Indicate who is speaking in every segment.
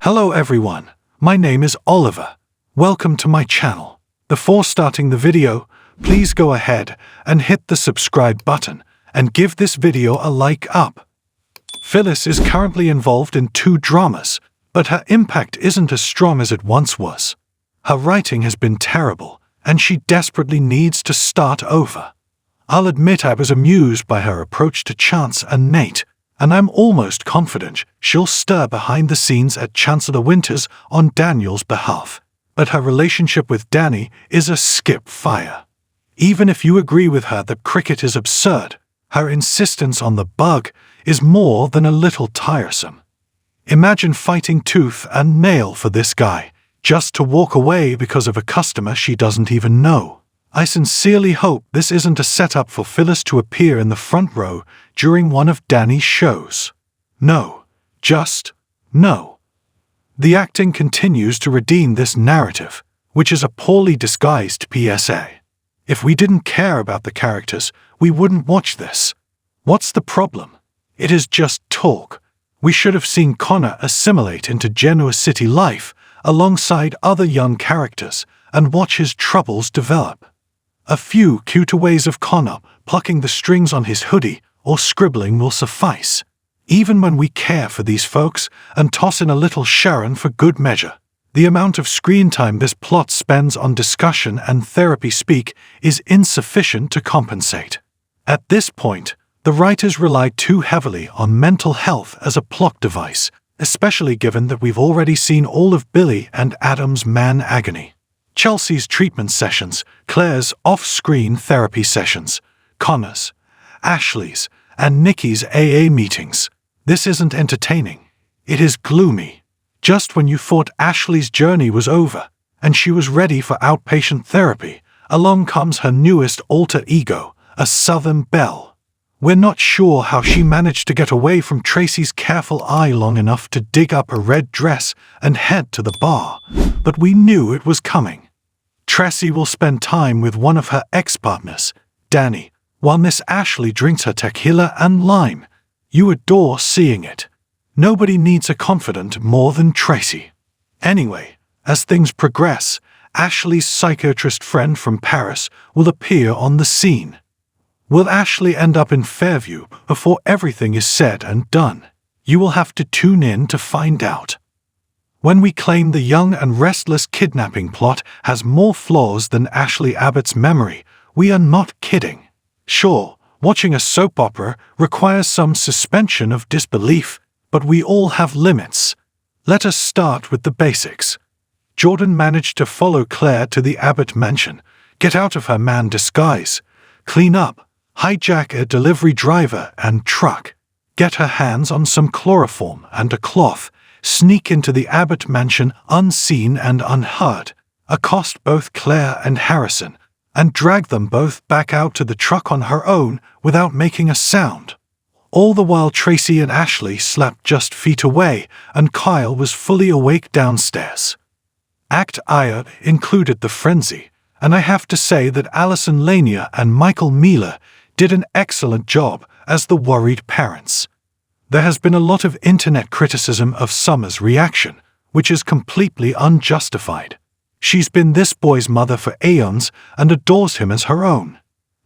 Speaker 1: Hello everyone, my name is Oliver. Welcome to my channel. Before starting the video, please go ahead and hit the subscribe button and give this video a like up. Phyllis is currently involved in 2 dramas, but her impact isn't as strong as it once was. Her writing has been terrible, and she desperately needs to start over. I'll admit I was amused by her approach to Chance and Nate, and I'm almost confident she'll stir behind the scenes at Chancellor Winters on Daniel's behalf. But her relationship with Danny is a skip fire. Even if you agree with her that cricket is absurd, her insistence on the bug is more than a little tiresome. Imagine fighting tooth and nail for this guy, just to walk away because of a customer she doesn't even know. I sincerely hope this isn't a setup for Phyllis to appear in the front row during one of Danny's shows. No. Just no. The acting continues to redeem this narrative, which is a poorly disguised PSA. If we didn't care about the characters, we wouldn't watch this. What's the problem? It is just talk. We should have seen Connor assimilate into Genoa City life alongside other young characters and watch his troubles develop. A few cutaways of Connor plucking the strings on his hoodie or scribbling will suffice, even when we care for these folks and toss in a little Sharon for good measure. The amount of screen time this plot spends on discussion and therapy speak is insufficient to compensate. At this point, the writers rely too heavily on mental health as a plot device, especially given that we've already seen all of Billy and Adam's man agony. Chelsea's treatment sessions, Claire's off-screen therapy sessions, Connor's, Ashley's, and Nikki's AA meetings. This isn't entertaining. It is gloomy. Just when you thought Ashley's journey was over and she was ready for outpatient therapy, along comes her newest alter ego, a Southern belle. We're not sure how she managed to get away from Tracy's careful eye long enough to dig up a red dress and head to the bar, but we knew it was coming. Tracy will spend time with one of her ex-partners, Danny, while Miss Ashley drinks her tequila and lime. You adore seeing it. Nobody needs a confidant more than Tracy. Anyway, as things progress, Ashley's psychiatrist friend from Paris will appear on the scene. Will Ashley end up in Fairview before everything is said and done? You will have to tune in to find out. When we claim the Young and Restless kidnapping plot has more flaws than Ashley Abbott's memory, we are not kidding. Sure, watching a soap opera requires some suspension of disbelief, but we all have limits. Let us start with the basics. Jordan managed to follow Claire to the Abbott mansion, get out of her man disguise, clean up, hijack a delivery driver and truck, get her hands on some chloroform and a cloth, sneak into the Abbott mansion unseen and unheard, accost both Claire and Harrison, and drag them both back out to the truck on her own without making a sound. All the while Tracy and Ashley slept just feet away and Kyle was fully awake downstairs. Act I included the frenzy, and I have to say that Alison Lanier and Michael Mealer did an excellent job as the worried parents. There has been a lot of internet criticism of Summer's reaction, which is completely unjustified. She's been this boy's mother for aeons and adores him as her own.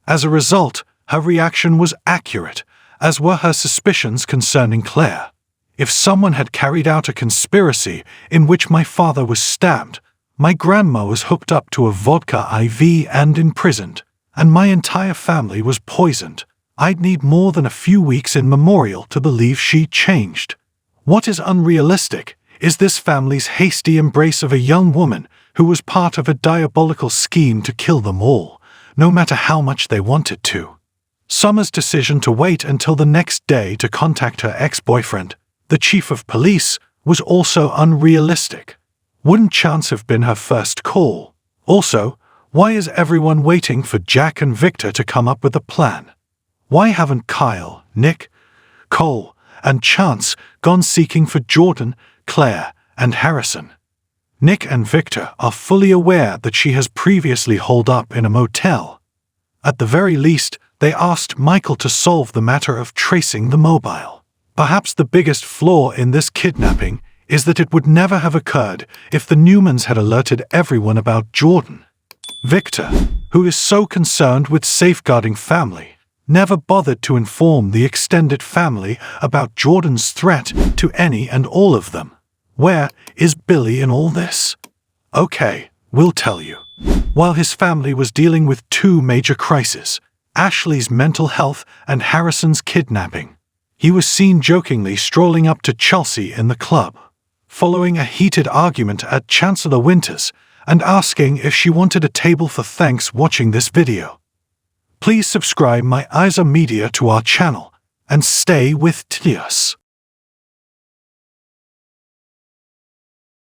Speaker 1: As a result, her reaction was accurate, as were her suspicions concerning Claire. If someone had carried out a conspiracy in which my father was stabbed, my grandma was hooked up to a vodka IV and imprisoned, and my entire family was poisoned, I'd need more than a few weeks in memorial to believe she changed. What is unrealistic is this family's hasty embrace of a young woman who was part of a diabolical scheme to kill them all, no matter how much they wanted to. Summer's decision to wait until the next day to contact her ex-boyfriend, the chief of police, was also unrealistic. Wouldn't Chance have been her first call? Also, why is everyone waiting for Jack and Victor to come up with a plan? Why haven't Kyle, Nick, Cole, and Chance gone seeking for Jordan, Claire, and Harrison? Nick and Victor are fully aware that she has previously holed up in a motel. At the very least, they asked Michael to solve the matter of tracing the mobile. Perhaps the biggest flaw in this kidnapping is that it would never have occurred if the Newmans had alerted everyone about Jordan. Victor, who is so concerned with safeguarding family, never bothered to inform the extended family about Jordan's threat to any and all of them. Where is Billy in all this? Okay, we'll tell you. While his family was dealing with two major crises, Ashley's mental health and Harrison's kidnapping, he was seen jokingly strolling up to Chelsea in the club, following a heated argument at Chancellor Winter's, and asking if she wanted a table for thanks watching this video. Please subscribe my Isa Media to our channel and stay with us.